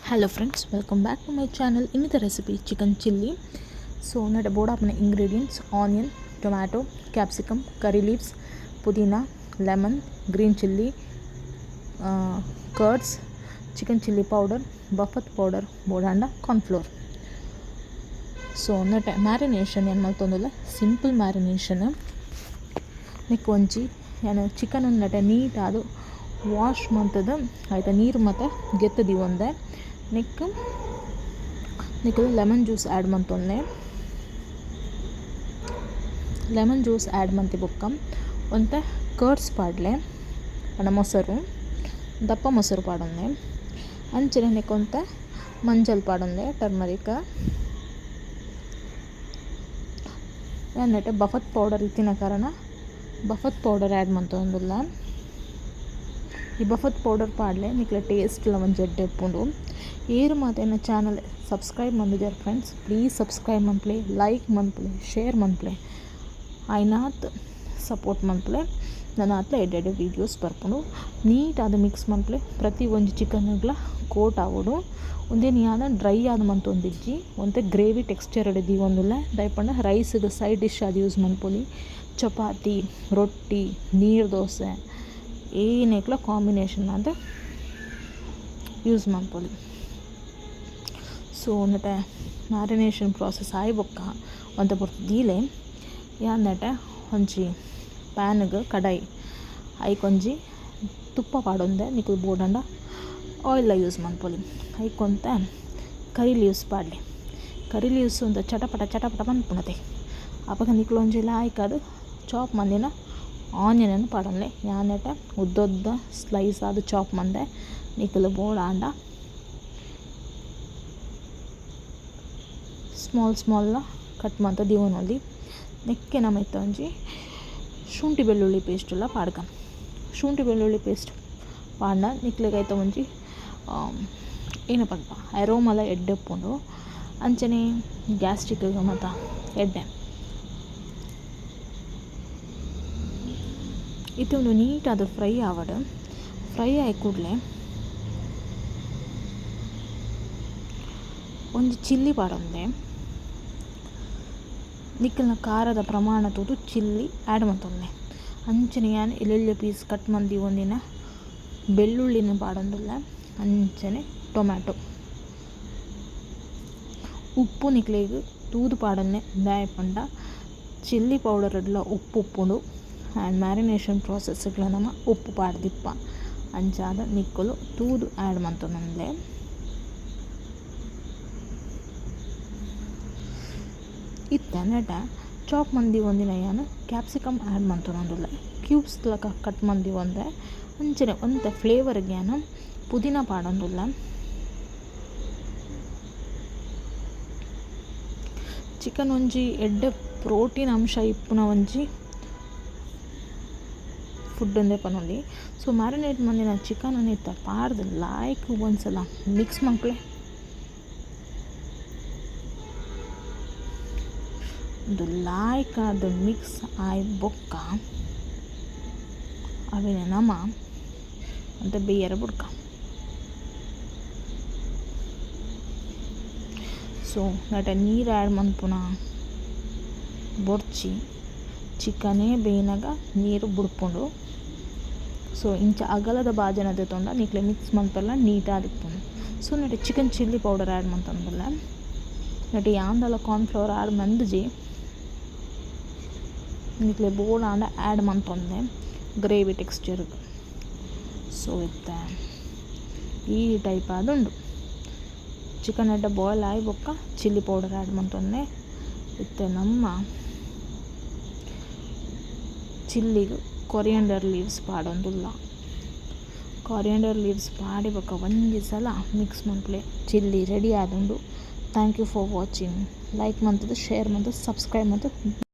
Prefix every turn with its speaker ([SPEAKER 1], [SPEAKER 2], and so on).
[SPEAKER 1] Hello friends, welcome back to my channel. In the recipe chicken chilli. So not about apne ingredients: onion, tomato, capsicum, curry leaves, pudina, lemon, green chilli, curds, chicken chilli powder, buffet powder, bodanda, corn flour. So not marination ಏನು ಮಾಡ್ತಂದಲ್ಲ simple marination Nick ಒಂಚಿ ಏನು chicken ನಟ neat ಅದು wash ಮಾಡ್ತದ ಆಯ್ತಾ ನೀರು ಮತ್ತು ಗೆತ್ತದಿ ಒಂದೇ ನೆಕ್ ಲೆಮನ್ ಜ್ಯೂಸ್ ಆ್ಯಡ್ ಮಾಡ್ತೊಂದೆ ಲೆಮನ್ ಜ್ಯೂಸ್ ಆ್ಯಡ್ ಮಾಡ್ತಿ ಬೊಕ್ಕ ಒಂತ ಕರ್ಡ್ಸ್ ಪಾಡ್ಲೆ ಅಣ್ಣ ಮೊಸರು ದಪ್ಪ ಮೊಸರು ಪಾಡೊಂದೆ ಅಂಚನೆ ನೆಕ್ಕೊಂತ ಮಂಜಲ್ ಪಾಡೊಂದೆ ಟರ್ಮರಿಕ್ എന്നിട്ട് ಬಫತ್ ಪೌಡರ್ ಇತ್ತಿನ ಕಾರಣ ಬಫತ್ ಪೌಡರ್ ಆ್ಯಡ್ ಮಾಡ್ತೊಂದಿಲ್ಲ ಈ ಬಫತ್ ಪೌಡರ್ ಪಾಡ್ಲೆ ನಿಕ್ಲೆ ಟೇಸ್ಟ್ ಎಲ್ಲ ಒಂದು ಜಡ್ಡೆ ಉಪ್ಪುಂಡು ಏರು ಮಾತೇನ ಚಾನಲ್ ಸಬ್ಸ್ಕ್ರೈಬ್ ಮಾಡಿದ್ದಾರೆ ಫ್ರೆಂಡ್ಸ್ ಪ್ಲೀಸ್ ಸಬ್ಸ್ಕ್ರೈಬ್ ಮನ್ಪ್ಲೆ ಲೈಕ್ ಮನ್ಪ್ಲೆ ಶೇರ್ ಮನ್ಪ್ಲೆ ಐನಾತ್ ಸಪೋರ್ಟ್ ಮನ್ಪ್ಲೆ ನಾನು ಆತ್ಲ ಎಡ್ಡೆಡ್ಡೆ ವೀಡಿಯೋಸ್ ಬರ್ಕೊಂಡು ನೀಟ್ ಅದು ಮಿಕ್ಸ್ ಮನ್ಪ್ಲೆ ಪ್ರತಿ ಒಂದು ಚಿಕನ್ಗಳ ಕೋಟ್ ಆಗೋಡು ಒಂದೇನು ಯಾದ ಡ್ರೈ ಆದ ಮಂತೊಂದಿಜ್ಜಿ ಒಂತೆ ಗ್ರೇವಿ ಟೆಕ್ಸ್ಚರ್ ಹಿಡಿದಿ ಒಂದಿಲ್ಲ ದಯಪಂಡ ರೈಸ್ಗೆ ಸೈಡ್ ಡಿಶ್ ಅದು ಯೂಸ್ ಮಾಡ್ಕೊಳ್ಳಿ ಚಪಾತಿ ರೊಟ್ಟಿ ನೀರು ದೋಸೆ ಏನೇಕ್ಲ ಕಾಂಬಿನೇಷನ್ ಅದು ಯೂಸ್ ಮಾಡ್ಕೊಳ್ಳಿ ಸೊ എന്നിട്ട് ಮ್ಯಾರಿನೇಷನ್ ಪ್ರಾಸೆಸ್ ಆಯ್ ಬೊಕ್ಕ ಒಂತ ಬರ್ತಿದ್ದೀಲೆ ಯಾನ್ನಟೆ ಒಂಜಿ ಪ್ಯಾನ್ಗೆ ಕಡಾಯಿ ಐಕೊಂಜಿ ತುಪ್ಪ ಪಾಡೊಂದೆ ನಿಕ್ಕಲು ಬೋಡಂಡ ಆಯಿಲ್ ಯೂಸ್ ಮಾಡ್ಕೊಳ್ಳಿ ಐಕೊಂತ ಕರಿ ಲೀವ್ಸ್ ಪಾಡಲಿ ಕರಿ ಲೀವ್ಸ್ ಒಂದು ಚಟಪಟ ಬಂದ್ಪುಣತೆ ಅವಾಗ ನಿಕ್ಕಲು ಒಂಜಿಲ್ಲ ಆಯ್ಕದು ಚಾಪ್ ಮಂದಿನ ಆನಿಯನನ್ನು ಪಾಡೊಂದೆ ಯಾನೆಟ ಉದ್ದೊದ್ದ ಸ್ಲೈಸ್ ಆದ ಚಾಪ್ ಮಂದೆ ನಿಕ್ಕಲು ಬೋಡಾಂಡ ಸ್ಮಾಲ್ ಕಟ್ ಮಾಡ್ತಾ ದಿವನಲ್ಲಿ ನೆಕ್ಕೆ ನಮೈತ ಒಂಜಿ ಶುಂಠಿ ಬೆಳ್ಳುಳ್ಳಿ ಪೇಸ್ಟ್ ಎಲ್ಲ ಪಾಡ್ಕ ಶುಂಠಿ ಬೆಳ್ಳುಳ್ಳಿ ಪೇಸ್ಟ್ ಪಾಡ್ನ ನಿಕ್ಲೆಗೈತ ಒಂಜಿ ಏನಪ್ಪ ಅರೋಮಲ ಎಡ್ಡೆ ಉಪ್ಪುಂಡು ಅಂಚನೆ ಗ್ಯಾಸ್ಟ್ರಿಕ್ಗೆ ಮತ್ತು ಎಡ್ಡೆ ಇದೊಂದು ನೀಟಾದ ಫ್ರೈ ಆವಡು ಫ್ರೈ ಆಗಿ ಕೂಡಲೇ ಒಂದು ಚಿಲ್ಲಿ ಪಾಡೊಂದೆ ನಿಕ್ಕಲ್ನ ಖಾರದ ಪ್ರಮಾಣ ತೋದು ಚಿಲ್ಲಿ ಆ್ಯಡ್ ಮಾಡ್ತೊಂದೆ ಅಂಚನೆ ಯಾನು ಎಲ್ಲೆಲ್ಲೆ ಪೀಸ್ ಕಟ್ ಮಂದಿ ಒಂದಿನ ಬೆಳ್ಳುಳ್ಳಿನ ಪಾಡೊಂದಿಲ್ಲ ಅಂಚನೆ ಟೊಮ್ಯಾಟೊ ಉಪ್ಪು ನಿಕ್ಲೆಗೆ ತೂದು ಪಾಡನ್ನೆ ದಾಯಪಂಡ ಚಿಲ್ಲಿ ಪೌಡರ್ ಎಲ್ಲ ಉಪ್ಪುಂಡು ಆ್ಯಂಡ್ ಮ್ಯಾರಿನೇಷನ್ ಪ್ರಾಸೆಸ್ಗಳ ನಮ್ಮ ಉಪ್ಪು ಪಾಡ್ದಿಪ್ಪ ಅಂಚಾದ ನಿಕ್ಕಲು ತೂದು ಆ್ಯಡ್ ಮಾಡ್ತೊಂದೆ ಇತ್ತ ನೆಟ ಚಾಪ್ ಮಂದಿ ಒಂದಿನ ಏನು ಕ್ಯಾಪ್ಸಿಕಮ್ ಆ್ಯಡ್ ಮಾಡ್ತೊಂದಿಲ್ಲ ಕ್ಯೂಬ್ಸ್ ಲಕ ಕಟ್ ಮಂದಿ ಒಂದೆ ಅಂಚನೆ ಒಂತೆ ಫ್ಲೇವರ್ಗೆ ಏನು ಪುದೀನ ಪಾಡೊಂದಿಲ್ಲ ಚಿಕನ್ ಒಂಜಿ ಎಡ್ಡೆ ಪ್ರೋಟೀನ್ ಅಂಶ ಇಪ್ಪುನ ಒಂಜಿ ಫುಡ್ ಒಂದೇ ಪನೊಂದಿ ಸೊ ಮ್ಯಾರಿನೇಟ್ ಮಂದಿನ ಚಿಕನ್ ಇತ್ತ ಪಾಡ್ದು ಲಾಯ್ಕ್ ಒಂದ್ಸಲ ಮಿಕ್ಸ್ ಮಕ್ಕಳೇ ಒಂದು ಲಾಯ್ಕ್ ಅದು ಮಿಕ್ಸ್ ಆಯ್ ಬೊಕ್ಕ ಅವೇನೆ ನಮ ಅಂತ ಬೇಯರ ಬುಡ್ಕ ಸೊ ನಟ ನೀರು ಆ್ಯಡ್ ಮನ್ಪುನ ಬೊರ್ಚಿ ಚಿಕನೇ ಬೇಯ್ನಾಗ ನೀರು ಬುಡ್ಪುಂಡು ಸೊ ಇಂಚ ಅಗಲದ ಬಾಜನದ ತೊಂಡ ನಿಕ್ಲೆ ಮಿಕ್ಸ್ ಮನ್ಪೆಲ್ಲ ನೀಟಾದಿಪ್ಪುಂಡು ಸೊ ನಟ ಚಿಕನ್ ಚಿಲ್ಲಿ ಪೌಡರ್ ಆ್ಯಡ್ ಮಾಡ್ತಂದಲ್ಲ ನಟ ಯಾಂದಲ ಕಾರ್ನ್ಫ್ಲವರ್ ಆ್ಯಡ್ ಮಂದಿಜಿ ನಿಕ್ಲೆ ಬೋಡಾಂಡ ಆ್ಯಡ್ ಮಾಡ್ತೊಂದೆ ಗ್ರೇವಿ ಟೆಕ್ಸ್ಚರ್ಗೆ ಸೊ ಇತ್ತ ಈ ಟೈಪ್ ಆದುಂಡು ಚಿಕನ್ ಎಡ್ಡ ಬಾಯ್ಲ್ ಆಗಿ ಬೊಕ್ಕ ಚಿಲ್ಲಿ ಪೌಡರ್ ಆ್ಯಡ್ ಮಾಡ್ತೊಂದೆ ಇತ್ತೆ ನಮ್ಮ ಚಿಲ್ಲಿಗೆ ಕೊರಿಯಾಂಡರ್ ಲೀವ್ಸ್ ಪಾಡೊಂದಿಲ್ಲ ಕೊರಿಯಾಂಡರ್ ಲೀವ್ಸ್ ಪಾಡಿ ಬೊಕ್ಕ ಒಂಜಿ ಸಲ ಮಿಕ್ಸ್ ಮಾಡ್ಲೆ ಚಿಲ್ಲಿ ರೆಡಿ ಆದುಂಡು thank you for watching like ಮಾಡ್ತದೆ ಶೇರ್ ಮಾಡ್ತದೆ ಸಬ್ಸ್ಕ್ರೈಬ್ ಮಾಡ್ತದೆ